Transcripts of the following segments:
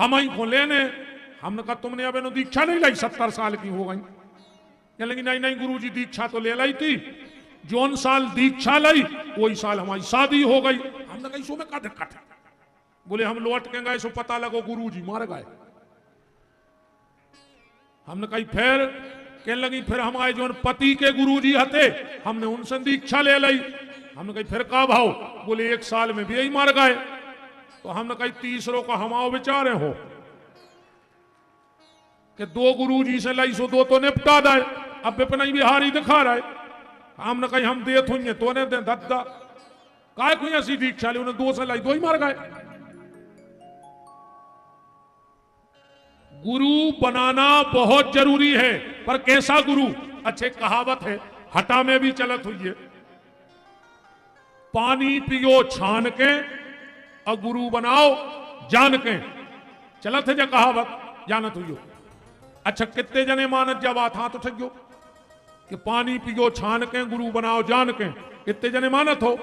हम आई को लेने, हमने कहा तुमने अब दीक्षा नहीं लाई, 70 साल की हो गई। कह लगी नहीं नहीं गुरुजी दीक्षा तो ले लाई थी, जौन साल दीक्षा लाई वही साल हमारी शादी हो गई। हमने कहा इसमें क्या दिक्कत है? बोले हम लौट के गए सो पता लगो गुरुजी मर गए। हमने कही फिर? कह लगी फिर हमारे जो पति के गुरुजी हते हमने उनसे दीक्षा ले ली। हमने कही फिर का भाव? बोले 1 साल में भी यही मर गए। तो हमने कही तीसरों को हमाओ बेचारे हो कि 2 गुरुजी से लाई सो 2 तो निपटा दे, अब विपनई बिहारी दिखा रहे। हमने कही हम देत हुई तो ने दे दद्दा काय कोई ऐसी दीक्षा ली, उन्हें 2 से लाई 2 ही मर गए। गुरु बनाना बहुत जरूरी है, पर कैसा गुरु? अच्छे कहावत है हटा में भी चलत हुई है, पानी पियो छान के और गुरु बनाओ जान के। चलत है जो कहावत जानत हुई हो। अच्छा कितने जने मानत जब बात हाथ उठो कि पानी पियो छान के गुरु बनाओ जान के, कितने जने मानत हो?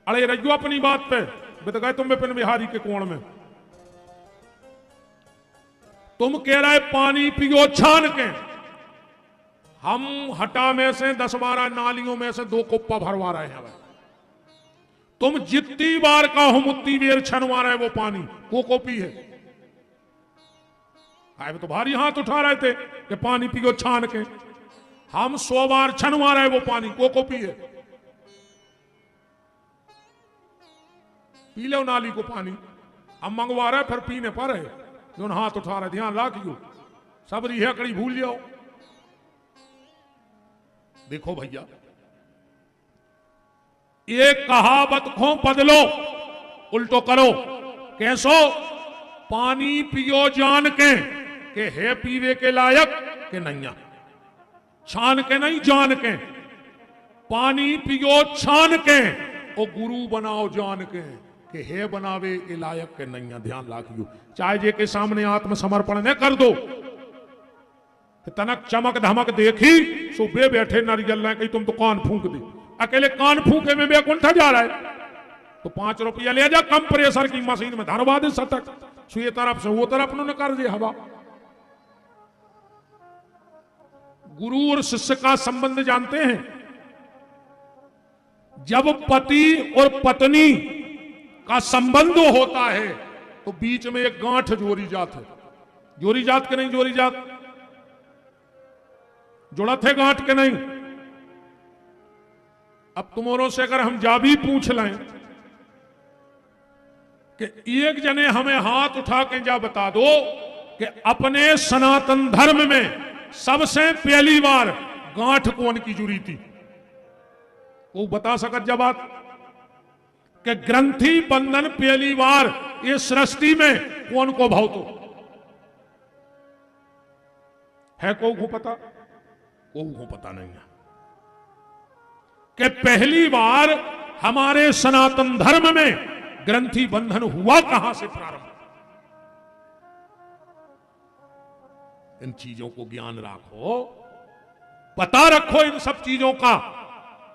अरे रजो अपनी बात पे बता गए तुम विपिन बिहारी के कोण में। तुम कह रहे पानी पियो छान के, हम हटा में से 10-12 नालियों में से 2 कुप्पा भरवा रहे हैं। तुम जितनी बार का हम उतनी देर छनवा रहे वो पानी, वो कॉपी है। आए तो भारी हाथ उठा रहे थे कि पानी पियो छान के, हम 100 बार छनवा रहे वो पानी, वो कॉपी है। पी लो नाली को पानी, हम मंगवा रहे फिर पीने पर है जो हाथ उठा रहे। ध्यान रखियो, सब रिहा कड़ी भूल जाओ। देखो भैया एक कहावत को बदलो, उल्टो करो। कैसो? पानी पियो जान के है पीवे के लायक के नैया, छान के नहीं जान के। पानी पियो छान के और गुरु बनाओ जान के है बनावे के लायक के नैया। ध्यान रखियो, चाहे जे के सामने आत्मसमर्पण न कर दो, तनक चमक धमक देखी सुबह बैठे नारियल ने कही तुम तो कान फूंक दी। अकेले कान फूंके में बैकुंठ जा रहा है तो 5 रुपया ले जा कंप्रेसर की मशीन में धरवा दे सतक, सो ये तरफ से वो तरफ उन्होंने कर दे हवा। गुरु और शिष्य का संबंध जानते हैं? जब पति और पत्नी का संबंध होता है तो बीच में एक गांठ जोड़ी जात है। जोड़ी जात के नहीं? जोड़ी जात जुड़ा थे गांठ के नहीं। अब तुमोरों से अगर हम जा भी पूछ लें कि एक जने हमें हाथ उठा के जा बता दो कि अपने सनातन धर्म में सबसे पहली बार गांठ कौन की जुड़ी थी, वो बता सकत जब बात कि ग्रंथि बंधन पहली बार ये सृष्टि में कौन को भाव तो है? को पता? को पता नहीं है कि पहली बार हमारे सनातन धर्म में ग्रंथि बंधन हुआ कहां से प्रारंभ। इन चीजों को ज्ञान रखो, पता रखो इन सब चीजों का,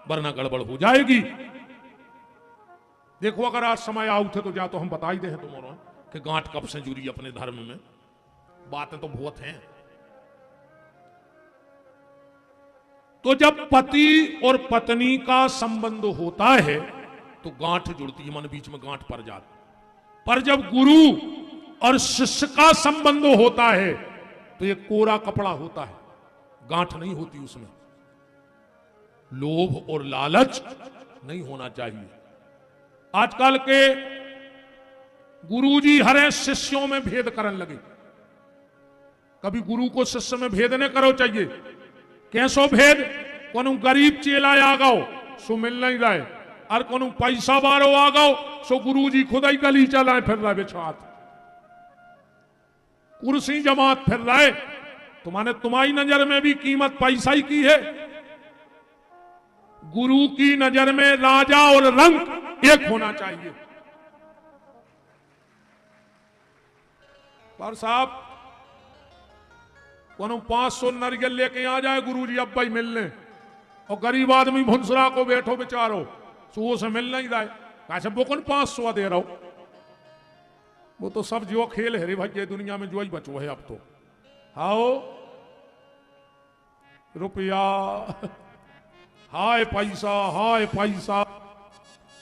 वरना गड़बड़ हो जाएगी। देखो अगर आज समय आउ थे तो जा तो हम बता ही दे तुम्हारा कि गांठ कब से जुड़ी अपने धर्म में। बातें तो बहुत हैं। तो जब पति और पत्नी का संबंध होता है तो गांठ जुड़ती है, मन बीच में गांठ पड़ जाती। पर जब गुरु और शिष्य का संबंध होता है तो ये कोरा कपड़ा होता है, गांठ नहीं होती उसमें। लोभ और लालच नहीं होना चाहिए। आजकल के गुरुजी हरे शिष्यों में भेद करने लगे। कभी गुरु को शिष्य में भेद नहीं करो चाहिए। कैसो भेद? कोनो गरीब चेला आ गो सो मिल नहीं रहे, और कोनो पैसा बारो आ गो सो गुरुजी खुद ही गली चलाए फिर रहे बेचात, कुर्सी जमात फिर रहे। तुम्हारे तुम्हारी नजर में भी कीमत पैसा ही की है। गुरु की नजर में राजा और रंग एक होना चाहिए। पर साहब कोनो 500 नरियल लेके आ जाए गुरुजी अब भाई मिलने, और गरीब आदमी भुंसरा को बैठो बेचारो सो से मिल नहीं रहा है, कैसे वो कौन 500 दे रहा हो। वो तो सब जो खेल है रे भाई, ये दुनिया में जो ही बचो है अब तो। आओ रुपया, हाय पैसा, हाय पैसा,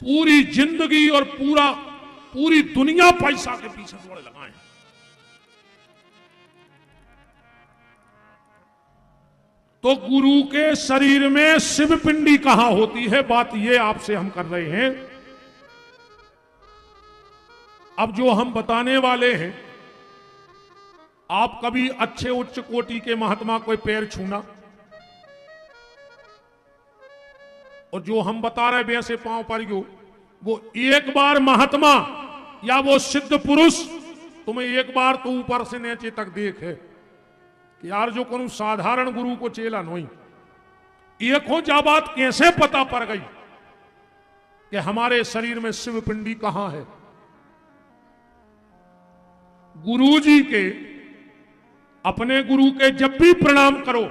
पूरी जिंदगी और पूरी दुनिया पैसा के पीछे दौड़े लगाए। तो गुरु के शरीर में शिव पिंडी कहां होती है, बात ये आपसे हम कर रहे हैं। अब जो हम बताने वाले हैं, आप कभी अच्छे उच्च कोटि के महात्मा कोई पैर छूना, और जो हम बता रहे वैसे पांव पर वो एक बार महात्मा या वो सिद्ध पुरुष तुम्हें एक बार तो ऊपर से नीचे तक देखे कि यार जो कोनो साधारण गुरु को चेला नहीं, एक हो जा बात कैसे पता पड़ गई कि हमारे शरीर में शिव पिंडी कहां है। गुरु जी के, अपने गुरु के जब भी प्रणाम करो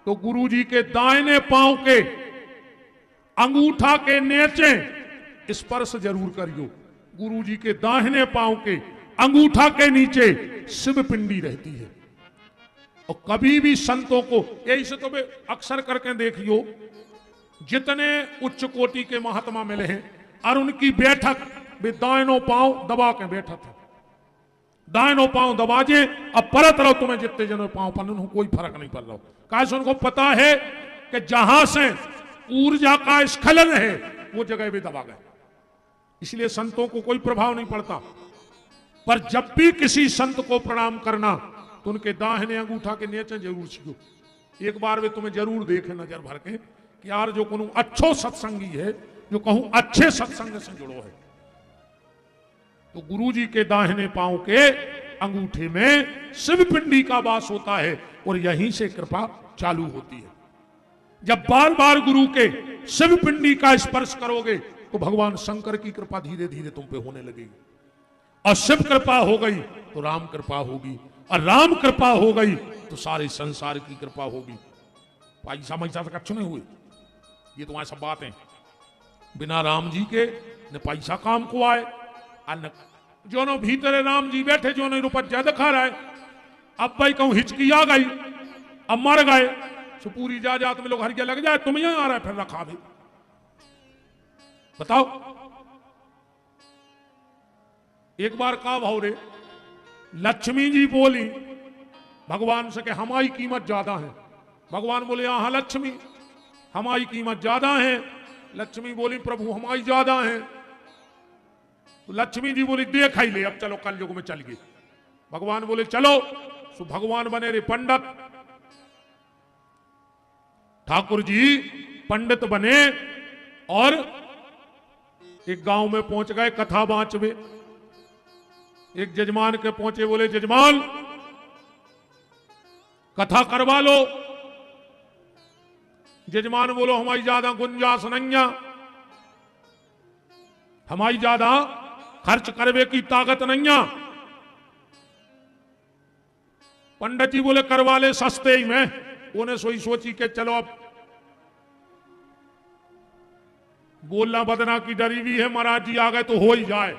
तो गुरु जी के दाहिने पांव के अंगूठा के नीचे स्पर्श जरूर करियो। गुरु जी के दाहिने पांव के अंगूठा के नीचे शिव पिंडी रहती है। और कभी भी संतों को, यही से तो वे अक्सर करके देखियो, जितने उच्च कोटि के महात्मा मिले हैं और उनकी बैठक वे दाहिनों पांव दबा के बैठा था। दाहिनों पांव दबाजे, अब परत रहो, तुम्हें जितने जनों पांव पर कोई फर्क नहीं पड़ रहा। कैसे उनको पता है कि जहां से ऊर्जा का स्खलन है वो जगह भी दबा गए, इसलिए संतों को कोई प्रभाव नहीं पड़ता। पर जब भी किसी संत को प्रणाम करना तो उनके दाहिने अंगूठा के नीचे जरूर छीको। एक बार वे तुम्हें जरूर देखे नजर भर के कि यार जो कोनो अच्छो सत्संगी है, जो कहूं अच्छे सत्संग से जुड़ो है, तो गुरु जी के दाहिने पांव के अंगूठे में शिव पिंडी का वास होता है और यहीं से कृपा चालू होती है। जब बार बार गुरु के शिव पिंडी का स्पर्श करोगे तो भगवान शंकर की कृपा धीरे धीरे तुम पे होने लगेगी, और शिव कृपा हो गई तो राम कृपा होगी, और राम कृपा हो गई तो सारे संसार की कृपा होगी। पैसा मैसा तक अच्छे नहीं हुए, ये तुम्हारी सब बातें। बिना राम जी के न पैसा काम को आए, और जो नो भीतर राम जी बैठे, जो नहीं रुपया दिखा रहा है। अब भाई कहूं हिचकी आ गई, अब मर गए, तो पूरी जायदाद में लोग हर लग जाए, तुम यहां आ रहा है फिर रखा भी। बताओ, एक बार का भाव रे, लक्ष्मी जी बोली भगवान से कि हमारी कीमत ज्यादा है। भगवान बोले यहां लक्ष्मी, हमारी कीमत ज्यादा है। लक्ष्मी बोली प्रभु हमारी ज्यादा है। तो लक्ष्मी जी बोली देख ही ले, अब चलो कल युग में चल गए। भगवान बोले चलो। तो भगवान बने रे पंडित, ठाकुर जी पंडित बने और एक गांव में पहुंच गए कथा बांचवे। एक जजमान के पहुंचे, बोले जजमान कथा करवा लो। जजमान बोलो हमारी ज्यादा गुंजाइश नहीं, हमारी ज्यादा खर्च करवे की ताकत नहीं। पंडित जी बोले करवा ले सस्ते ही में। उन्हें सोई सोची के चलो अब बोलना बदना की डरी हुई है, महाराज जी आ गए तो हो ही जाए।